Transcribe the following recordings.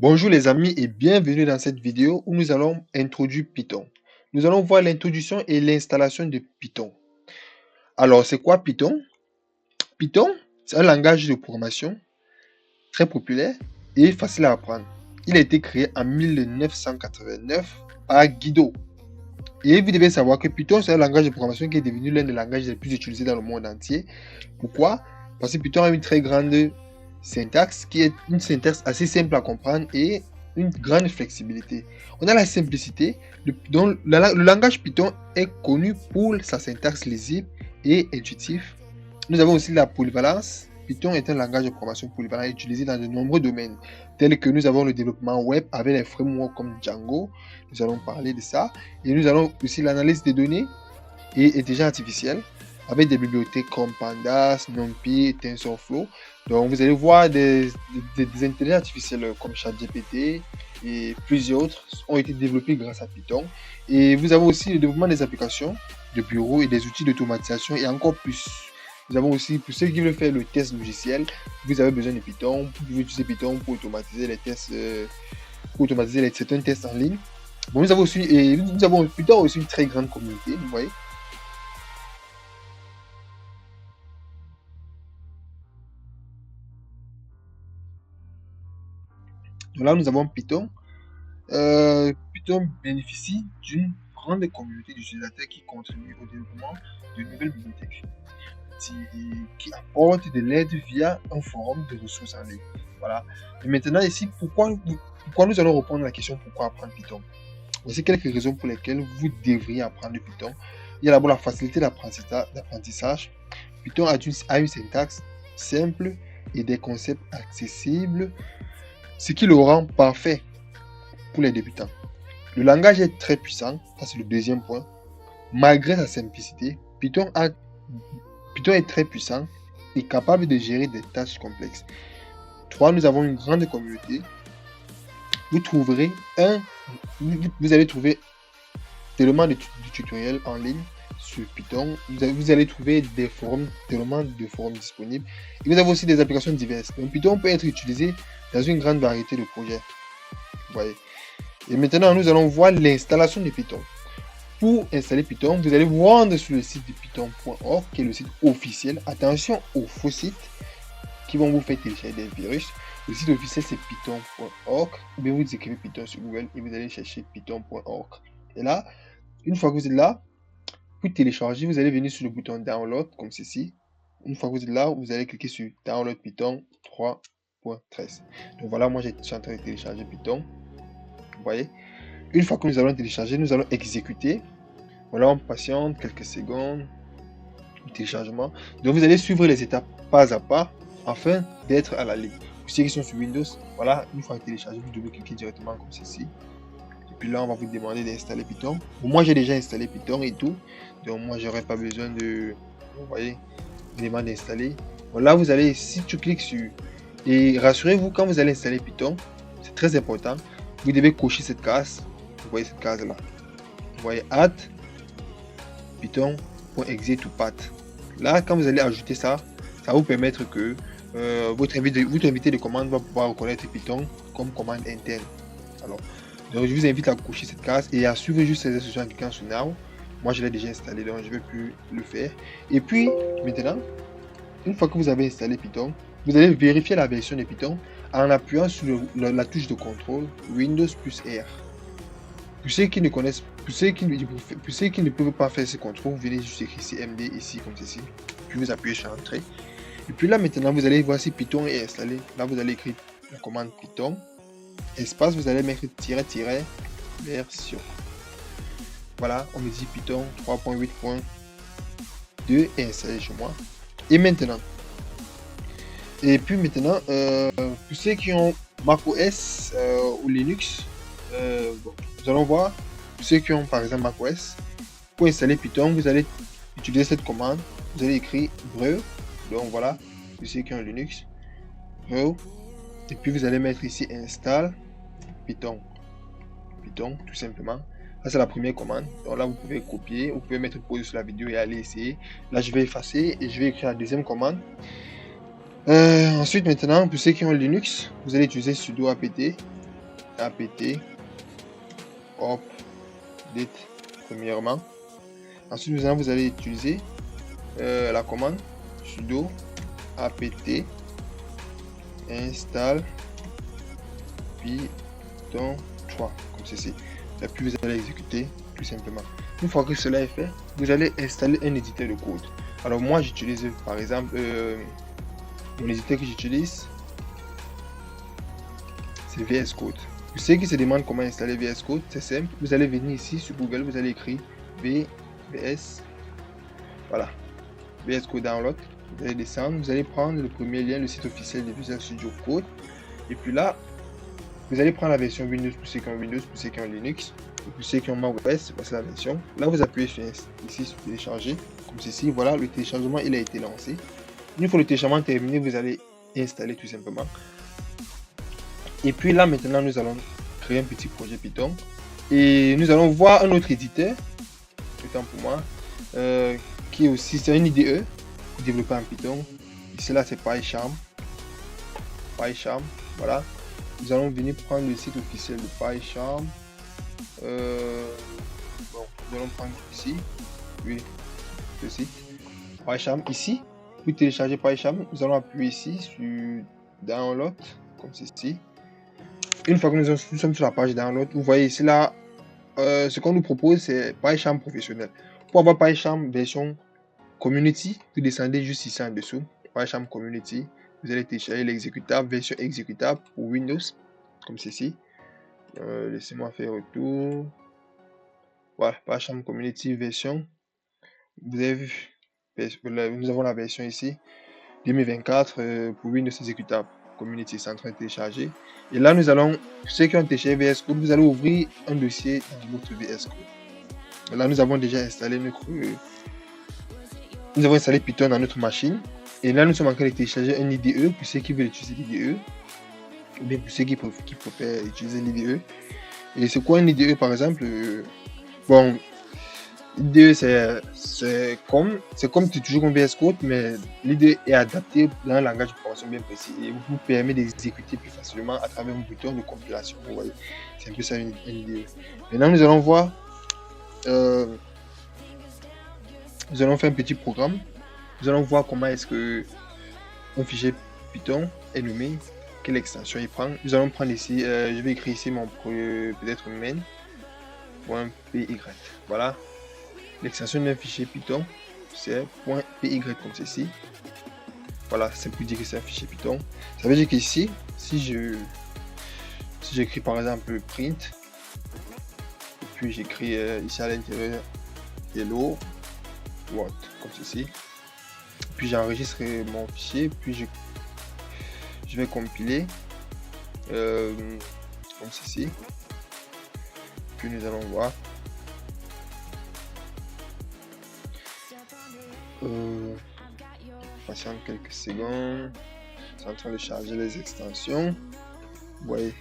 Bonjour les amis et bienvenue dans cette vidéo où nous allons introduire Python. Nous allons voir l'introduction et l'installation de Python. Alors, c'est quoi Python? Python, c'est un langage de programmation très populaire et facile à apprendre. Il a été créé en 1989 par Guido. Et vous devez savoir que Python, c'est un langage de programmation qui est devenu l'un des langages les plus utilisés dans le monde entier. Pourquoi? Parce que Python a une très grande syntaxe qui est une syntaxe assez simple à comprendre et une grande flexibilité. On a la simplicité, le langage Python est connu pour sa syntaxe lisible et intuitive. Nous avons aussi la polyvalence. Python est un langage de programmation polyvalent utilisé dans de nombreux domaines, tels que nous avons le développement web avec les frameworks comme Django. Nous allons parler de ça. Et nous allons aussi l'analyse des données et intelligence artificielle avec des bibliothèques comme Pandas, NumPy, TensorFlow. Donc vous allez voir des intelligences artificielles comme ChatGPT et plusieurs autres ont été développées grâce à Python. Et vous avez aussi le développement des applications de bureau et des outils d'automatisation et encore plus. Nous avons aussi, pour ceux qui veulent faire le test logiciel, vous avez besoin de Python. Vous pouvez utiliser Python pour automatiser les tests, certains tests en ligne. Bon, nous avons Python aussi une très grande communauté, vous voyez. Donc là, nous avons Python. Python bénéficie d'une grande communauté d'utilisateurs qui contribuent au développement de nouvelles bibliothèques, qui apportent de l'aide via un forum de ressources en ligne. Voilà. Et maintenant, ici, pourquoi nous allons reprendre la question pourquoi apprendre Python? Voici quelques raisons pour lesquelles vous devriez apprendre Python. Il y a d'abord la facilité d'apprentissage. Python a une syntaxe simple et des concepts accessibles, ce qui le rend parfait pour les débutants. Le langage est très puissant, ça c'est le deuxième point. Malgré sa simplicité, Python est très puissant et capable de gérer des tâches complexes. 3. Nous avons une grande communauté. Vous allez trouver tellement de tutoriels en ligne sur Python. Vous allez trouver tellement de forums disponibles. Et vous avez aussi des applications diverses. Donc Python peut être utilisé dans une grande variété de projets. Vous voyez. Et maintenant, nous allons voir l'installation de Python. Pour installer Python, vous allez vous rendre sur le site de python.org, qui est le site officiel. Attention aux faux sites qui vont vous faire télécharger des virus. Le site officiel, c'est python.org. Ou bien vous écrivez Python sur Google et vous allez chercher python.org. Et là, une fois que vous êtes là, pour télécharger, vous allez venir sur le bouton Download, comme ceci. Une fois que vous êtes là, vous allez cliquer sur Download Python 3.13. Donc voilà, moi je suis en train de télécharger Python. Vous voyez, une fois que nous allons télécharger, nous allons exécuter. Voilà, on patiente quelques secondes. Téléchargement. Donc vous allez suivre les étapes pas à pas afin d'être à la ligne. Pour ceux qui sont sur Windows, voilà, une fois téléchargé, vous devez cliquer directement comme ceci. Et puis là, on va vous demander d'installer Python. Bon, moi, j'ai déjà installé Python et tout. Donc moi, j'aurais pas besoin de, vous voyez, vraiment d'installer. Voilà, vous allez, si tu cliques sur, et rassurez-vous, quand vous allez installer Python, c'est très important. Vous devez cocher cette case. Vous voyez cette case là. Vous voyez add python.exe to path. Là, quand vous allez ajouter ça, ça va vous permettre que votre invité de commande va pouvoir reconnaître Python comme commande interne. Alors, donc je vous invite à cocher cette case et à suivre juste ces instructions en cliquant sur Now. Moi, je l'ai déjà installé, donc je ne vais plus le faire. Et puis, maintenant, une fois que vous avez installé Python, vous allez vérifier la version de Python en appuyant sur la touche de contrôle Windows plus R. Pour ceux qui ne connaissent, pour ceux qui ne peuvent pas faire ce contrôle, vous venez juste écrire CMD ici comme ceci, puis vous appuyez sur Entrée. Et puis là maintenant, vous allez voir si Python est installé. Là, vous allez écrire la commande Python, espace, vous allez mettre version. Voilà, on me dit Python 3.8.2 est installé chez moi. Et maintenant, pour ceux qui ont macOS ou Linux, nous allons voir. Pour ceux qui ont par exemple macOS, pour installer Python, vous allez utiliser cette commande. Vous allez écrire brew. Donc voilà, pour ceux qui ont Linux, brew. Et puis vous allez mettre ici install Python. Python, tout simplement. Ça, c'est la première commande. Donc là, vous pouvez copier, vous pouvez mettre pause sur la vidéo et aller essayer. Là, je vais effacer et je vais écrire la deuxième commande. Ensuite, maintenant, pour ceux qui ont Linux, vous allez utiliser sudo apt apt update premièrement. Ensuite, vous allez utiliser la commande sudo apt install Python 3 comme ceci. Et puis vous allez exécuter tout simplement. Une fois que cela est fait, vous allez installer un éditeur de code. Alors moi j'utilise par exemple mon éditeur que j'utilise, c'est VS Code. Pour ceux qui se demandent comment installer VS Code, c'est simple. Vous allez venir ici sur Google, vous allez écrire VS, voilà, VS Code Download. Vous allez descendre, vous allez prendre le premier lien, le site officiel de Visual Studio Code. Et puis là, vous allez prendre la version Windows pour ceux qui ont Windows, pour ceux qui ont Linux. Et pour ceux qui ont macOS, c'est la version. Là, vous appuyez sur ici sur télécharger, comme ceci. Voilà, le téléchargement il a été lancé. Une fois le téléchargement terminé, vous allez installer tout simplement. Et puis là, maintenant, nous allons créer un petit projet Python. Et nous allons voir un autre éditeur, autant pour moi, qui est aussi, c'est un IDE, développé en Python. Ici, là, c'est PyCharm. Voilà. Nous allons venir prendre le site officiel de PyCharm. Bon, nous allons prendre ici, oui, le site PyCharm ici. Pour télécharger PyCharm, nous allons appuyer ici sur Download, comme ceci. Une fois que nous sommes sur la page Download, vous voyez ici là, ce qu'on nous propose, c'est PyCharm professionnel. Pour avoir PyCharm version Community, vous descendez juste ici en dessous, PyCharm Community. Vous allez télécharger l'exécutable, version exécutable pour Windows, comme ceci. Laissez-moi faire retour. Voilà, PyCharm Community version. Vous avez vu, nous avons la version ici, 2024 pour Windows exécutable. Community, c'est en train de télécharger. Et là, nous allons, ceux qui ont téléchargé VS Code, vous allez ouvrir un dossier dans votre VS Code. Là, nous avons déjà installé nous avons installé Python dans notre machine. Et là, nous sommes en train de télécharger un IDE pour ceux qui veulent utiliser l'IDE. Ou bien pour ceux qui préfèrent utiliser l'IDE. Et c'est quoi un IDE par exemple? Bon, l'IDE c'est comme toujours un VS Code, mais l'IDE est adapté dans un langage de programmation bien précis et vous permet d'exécuter plus facilement à travers un bouton de compilation. Vous voyez, c'est un peu ça un IDE. Maintenant, nous allons voir. Nous allons faire un petit programme. Nous allons voir comment est-ce que un fichier Python est nommé, quelle extension il prend. Nous allons prendre ici, je vais écrire ici mon peut-être main.py. Voilà, l'extension d'un fichier Python, c'est .py comme ceci. Voilà, c'est pour dire que c'est un fichier Python. Ça veut dire qu'ici, si j'écris par exemple print, et puis j'écris ici à l'intérieur hello world comme ceci. Puis j'enregistre mon fichier, puis je vais compiler comme ceci. Puis nous allons voir. Patiente quelques secondes. C'est en train de charger les extensions. Vous voyez,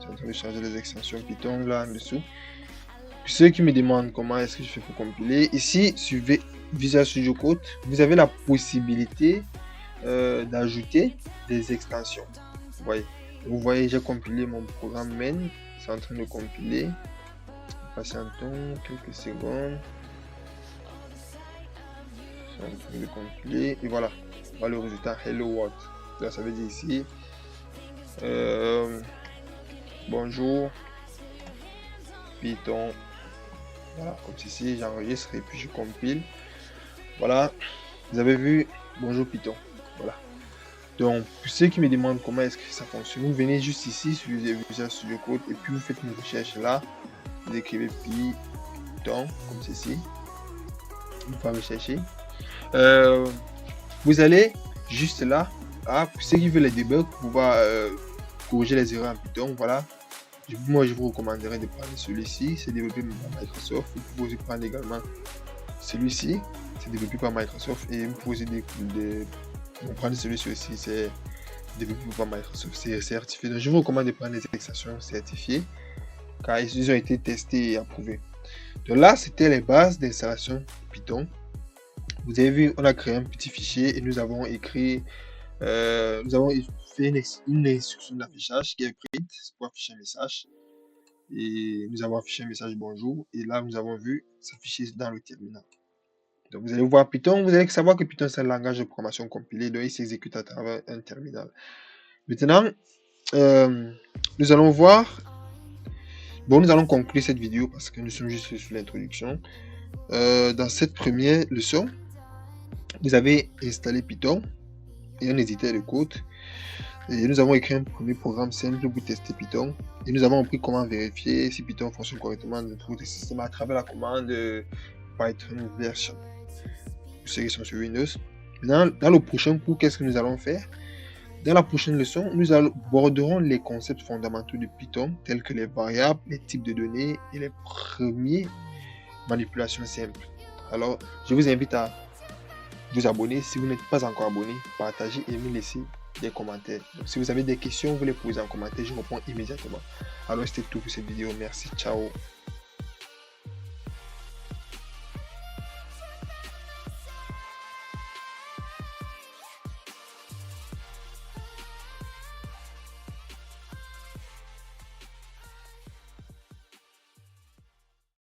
c'est en train de charger les extensions Python là en dessous. Puis ceux qui me demandent comment est-ce que je fais pour compiler, ici sur Visual Studio Code, vous avez la possibilité d'ajouter des extensions. Vous voyez, j'ai compilé mon programme main, c'est en train de compiler. Patientons quelques secondes. C'est en train de compiler et voilà. Voilà le résultat Hello World. Là, ça veut dire ici bonjour Python. Voilà, comme ceci, j'enregistre et puis je compile. Voilà, vous avez vu, bonjour Python. Voilà. Donc, pour ceux qui me demandent comment est-ce que ça fonctionne, vous venez juste ici sur Visual Studio Code et puis vous faites une recherche là. Vous écrivez Python comme ceci. Vous pouvez rechercher. Vous allez juste là. Pour ceux qui veulent les debugs, pour pouvoir corriger les erreurs en Python. Voilà. Moi, je vous recommanderais de prendre celui-ci. C'est développé par Microsoft. Vous pouvez aussi prendre également celui-ci. C'est développé par Microsoft. Et vous pouvez aussi prendre celui-ci aussi. C'est développé par Microsoft. C'est certifié. Donc, je vous recommande de prendre des extensions certifiées car ils ont été testés et approuvés. Donc là, c'était les bases d'installation Python. Vous avez vu, on a créé un petit fichier et nous avons écrit, nous avons fait une instruction d'affichage qui est print pour afficher un message. Et nous avons affiché un message bonjour. Et là, nous avons vu s'afficher dans le terminal. Donc, vous allez voir Python. Vous allez savoir que Python, c'est un langage de programmation compilé. Donc, il s'exécute à travers un terminal. Maintenant, nous allons voir. Bon, nous allons conclure cette vidéo parce que nous sommes juste sur l'introduction. Dans cette première leçon, vous avez installé Python et un éditeur de code. Et nous avons écrit un premier programme simple pour tester Python. Et nous avons appris comment vérifier si Python fonctionne correctement dans votre système à travers la commande Python version. Pour ceux qui sont sur Windows. Maintenant, dans le prochain cours, qu'est-ce que nous allons faire? Dans la prochaine leçon, nous aborderons les concepts fondamentaux de Python, tels que les variables, les types de données et les premières manipulations simples. Alors, je vous invite à vous abonner. Si vous n'êtes pas encore abonné, partagez et me laissez des commentaires. Donc, si vous avez des questions, vous les posez en commentaire, je réponds immédiatement. Alors, c'était tout pour cette vidéo. Merci, ciao.